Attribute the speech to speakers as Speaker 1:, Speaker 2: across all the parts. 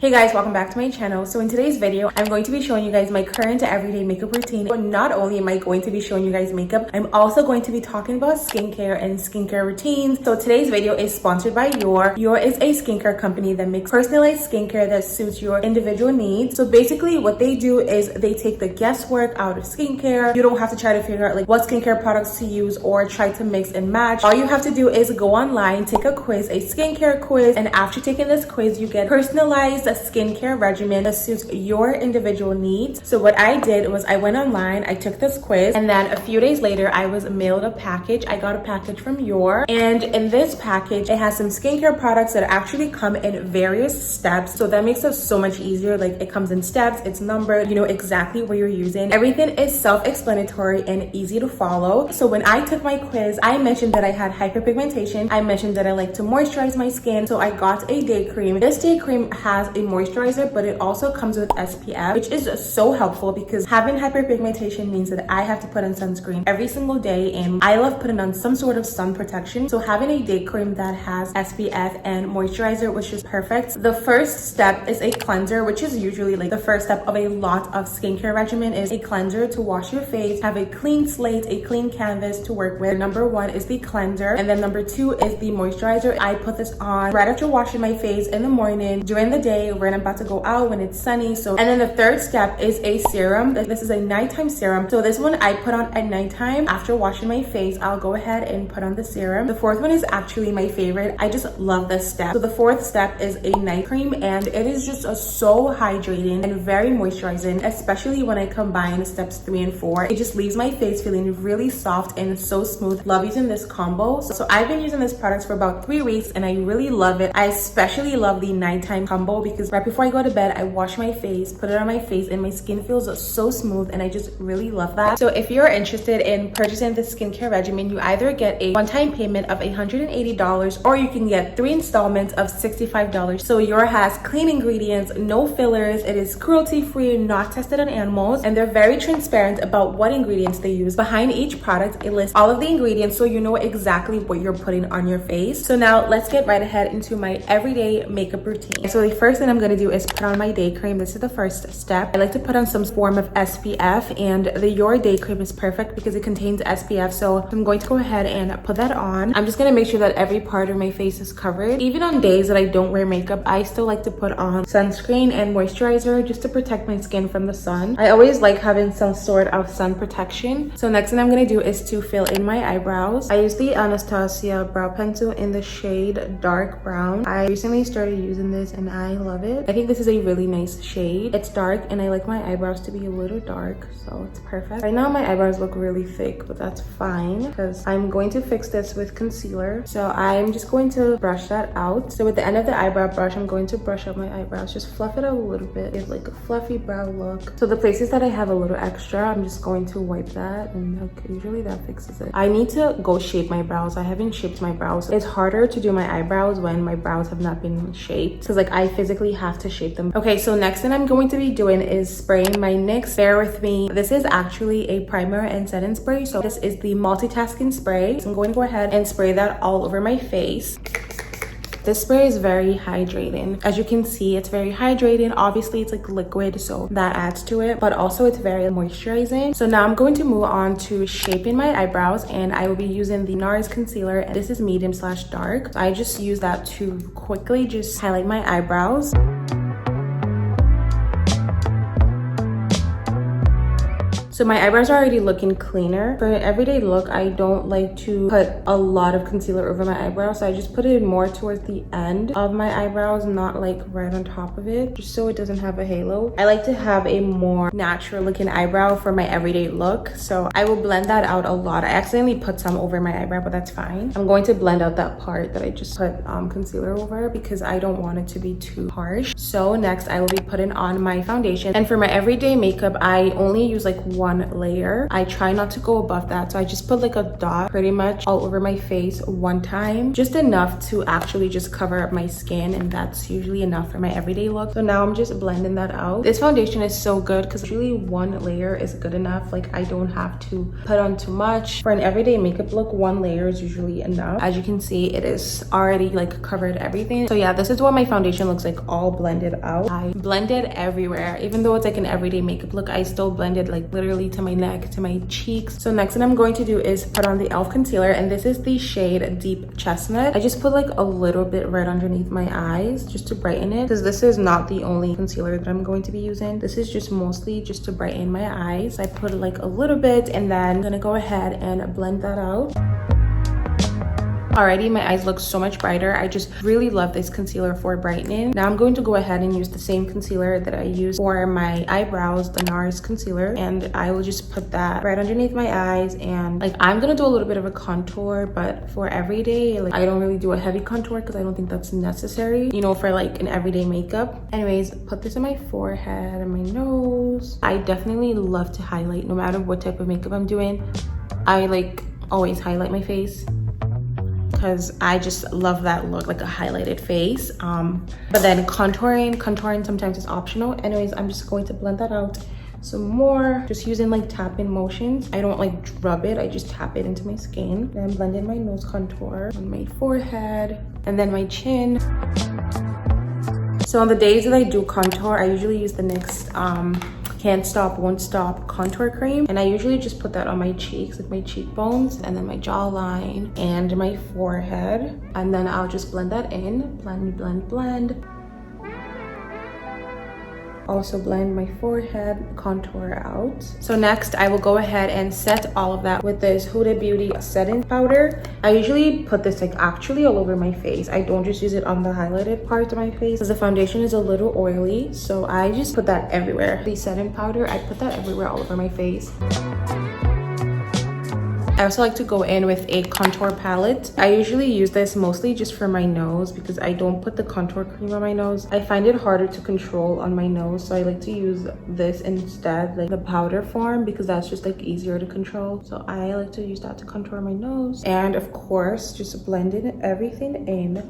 Speaker 1: Hey guys, welcome back to my channel. So in today's video, I'm going to be showing you guys my current everyday makeup routine. But not only am I going to be showing you guys makeup, I'm also going to be talking about skincare and skincare routines. So today's video is sponsored by Your. Your is a skincare company that makes personalized skincare that suits your individual needs. So basically what they do is they take the guesswork out of skincare. You don't have to try to figure out like what skincare products to use or try to mix and match. All you have to do is go online, take a quiz, a skincare quiz, and after taking this quiz, you get personalized skincare regimen that suits your individual needs. So what I did was I went online, I took this quiz, and then a few days later I was mailed a package. I got a package from Your, and in this package it has some skincare products that actually come in various steps, so that makes it so much easier. Like, it comes in steps, it's numbered, you know exactly what you're using. Everything is self-explanatory and easy to follow. So when I took my quiz, I mentioned that I had hyperpigmentation. I mentioned that I like to moisturize my skin, so I got a day cream. This day cream has a moisturizer, but it also comes with SPF, which is so helpful because having hyperpigmentation means that I have to put on sunscreen every single day, and I love putting on some sort of sun protection. So having a day cream that has SPF and moisturizer, which is perfect. The first step is a cleanser, which is usually like the first step of a lot of skincare regimen, is a cleanser to wash your face, have a clean slate, a clean canvas to work with. Number one is the cleanser, and then number two is the moisturizer. I put this on right after washing my face in the morning, during the day, when I'm about to go out, when it's sunny. So, and then the third step is a serum. This is a nighttime serum. So this one I put on at nighttime after washing my face. I'll go ahead and put on the serum. The fourth one is actually my favorite. I just love this step. So the fourth step is a night cream, and it is just so hydrating and very moisturizing, especially when I combine steps 3 and 4. It just leaves my face feeling really soft and so smooth. Love using this combo. So I've been using this product for about 3 weeks and I really love it. I especially love the nighttime combo because right before I go to bed, I wash my face, put it on my face, and my skin feels so smooth, and I just really love that. So if you're interested in purchasing this skincare regimen, you either get a one-time payment of $180 or you can get 3 installments of $65. So Your has clean ingredients, no fillers, it is cruelty-free, not tested on animals, and they're very transparent about what ingredients they use. Behind each product, it lists all of the ingredients so you know exactly what you're putting on your face. So now let's get right ahead into my everyday makeup routine. So the first thing I'm going to do is put on my day cream. This is the first step. I like to put on some form of SPF, and the Your day cream is perfect because it contains SPF. So I'm going to go ahead and put that on. I'm just going to make sure that every part of my face is covered. Even on days that I don't wear makeup, I still like to put on sunscreen and moisturizer just to protect my skin from the sun. I always like having some sort of sun protection. So next thing I'm going to do is to fill in my eyebrows. I use the Anastasia brow pencil in the shade dark brown. I recently started using this and I love it. I think this is a really nice shade. It's dark and I like my eyebrows to be a little dark, so it's perfect. Right now my eyebrows look really thick, but that's fine because I'm going to fix this with concealer. So I'm just going to brush that out. So with the end of the eyebrow brush, I'm going to brush out my eyebrows, just fluff it out a little bit, give like a fluffy brow look. So the places that I have a little extra, I'm just going to wipe that, and like, usually that fixes it. I need to go shape my brows. I haven't shaped my brows. It's harder to do my eyebrows when my brows have not been shaped because like I physically have to shape them. Okay, so next thing I'm going to be doing is spraying my NYX Bare with Me. This is actually a primer and setting spray. So this is the multitasking spray. So I'm going to go ahead and spray that all over my face. This spray is very hydrating. As you can see, it's very hydrating. Obviously, it's like liquid, so that adds to it, but also it's very moisturizing. So now I'm going to move on to shaping my eyebrows, and I will be using the NARS concealer. And this is medium/dark. So I just use that to quickly just highlight my eyebrows. So my eyebrows are already looking cleaner. For an everyday look, I don't like to put a lot of concealer over my eyebrows. So I just put it more towards the end of my eyebrows, not like right on top of it, just so it doesn't have a halo. I like to have a more natural looking eyebrow for my everyday look. So I will blend that out a lot. I accidentally put some over my eyebrow, but that's fine. I'm going to blend out that part that I just put concealer over because I don't want it to be too harsh. So next I will be putting on my foundation. And for my everyday makeup, I only use like one one layer. I try not to go above that, so I just put like a dot pretty much all over my face one time, just enough to actually just cover up my skin, and that's usually enough for my everyday look. So now I'm just blending that out. This foundation is so good because usually one layer is good enough. Like I don't have to put on too much. For an everyday makeup look, one layer is usually enough. As you can see, it is already like covered everything. So yeah, this is what my foundation looks like all blended out. I blended everywhere. Even though it's like an everyday makeup look, I still blended like literally to my neck, to my cheeks. So next thing I'm going to do is put on the E.L.F concealer, and this is the shade Deep Chestnut. I just put like a little bit right underneath my eyes just to brighten it, because this is not the only concealer that I'm going to be using. This is just mostly just to brighten my eyes. I put like a little bit, and then I'm gonna go ahead and blend that out. Already my eyes look so much brighter. I just really love this concealer for brightening. Now I'm going to go ahead and use the same concealer that I use for my eyebrows, the NARS concealer, and I will just put that right underneath my eyes. And like I'm gonna do a little bit of a contour, but for everyday, like I don't really do a heavy contour because I don't think that's necessary, you know, for like an everyday makeup. Anyways, put this on my forehead and my nose. I definitely love to highlight no matter what type of makeup I'm doing. I like always highlight my face because I just love that look, like a highlighted face. But then contouring sometimes is optional. Anyways, I'm just going to blend that out some more, just using like tapping motions. I don't like rub it, I just tap it into my skin. Then blend in my nose contour on my forehead and then my chin. So on the days that I do contour, I usually use the NYX Can't Stop Won't Stop contour cream, and I usually just put that on my cheeks, like my cheekbones, and then my jawline and my forehead, and then I'll just blend that in. Blend. Also blend my forehead contour out. So next I will go ahead and set all of that with this Huda Beauty setting powder. I usually put this like actually all over my face. I don't just use it on the highlighted part of my face because the foundation is a little oily, so I just put that everywhere. The setting powder, I put that everywhere all over my face. I also like to go in with a contour palette. I usually use this mostly just for my nose because I don't put the contour cream on my nose. I find it harder to control on my nose, so I like to use this instead, like the powder form, because that's just like easier to control. So I like to use that to contour my nose. And of course, just blending everything in.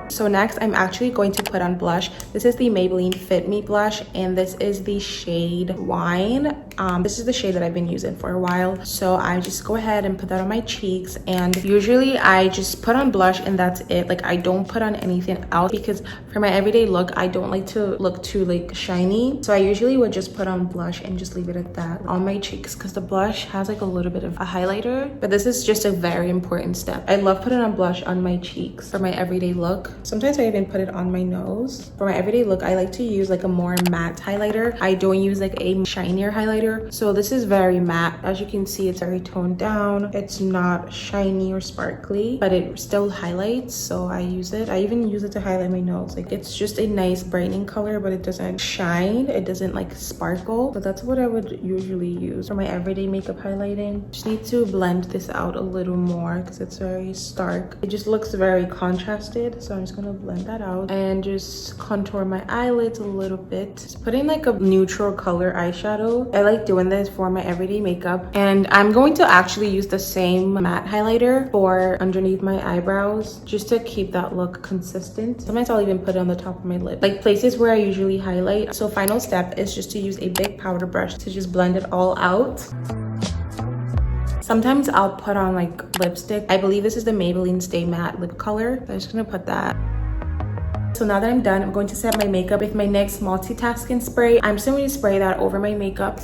Speaker 1: So next I'm actually going to put on blush. This is the Maybelline Fit Me blush, and this is the shade Wine. This is the shade that I've been using for a while, so I just go ahead and put that on my cheeks. And usually I just put on blush and that's it. Like I don't put on anything else because for my everyday look I don't like to look too like shiny, so I usually would just put on blush and just leave it at that on my cheeks, because the blush has like a little bit of a highlighter, but this is just a very important step. I love putting on blush on my cheeks for my everyday look. Sometimes I even put it on my nose. For my everyday look, I like to use like a more matte highlighter. I don't use like a shinier highlighter. So this is very matte. As you can see, it's very toned down. It's not shiny or sparkly, but it still highlights, so I use it. I even use it to highlight my nose. Like it's just a nice brightening color, but it doesn't shine. It doesn't like sparkle. So that's what I would usually use for my everyday makeup highlighting. Just need to blend this out a little more because it's very stark. It just looks very contrasted, so I'm just gonna blend that out and just contour my eyelids a little bit. Just putting like a neutral color eyeshadow. I like doing this for my everyday makeup, and I'm going to actually use the same matte highlighter for underneath my eyebrows just to keep that look consistent. Sometimes I'll even put it on the top of my lip, like places where I usually highlight. So final step is just to use a big powder brush to just blend it all out. Sometimes I'll put on like lipstick. I believe this is the Maybelline Stay Matte lip color. So I'm just gonna put that. So now that I'm done, I'm going to set my makeup with my NYX multitasking spray. I'm just going to spray that over my makeup.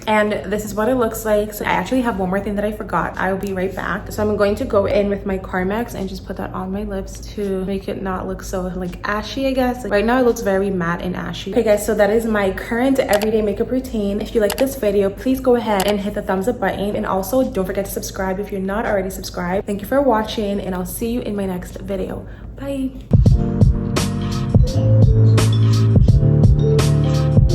Speaker 1: And this is what it looks like. So I actually have one more thing that I forgot. I'll be right back. So I'm going to go in with my Carmex and just put that on my lips to make it not look so like ashy, I guess. Right now it looks very matte and ashy. Okay guys, so that is my current everyday makeup routine. If you like this video, please go ahead and hit the thumbs up button. And also don't forget to subscribe if you're not already subscribed. Thank you for watching, and I'll see you in my next video. Bye.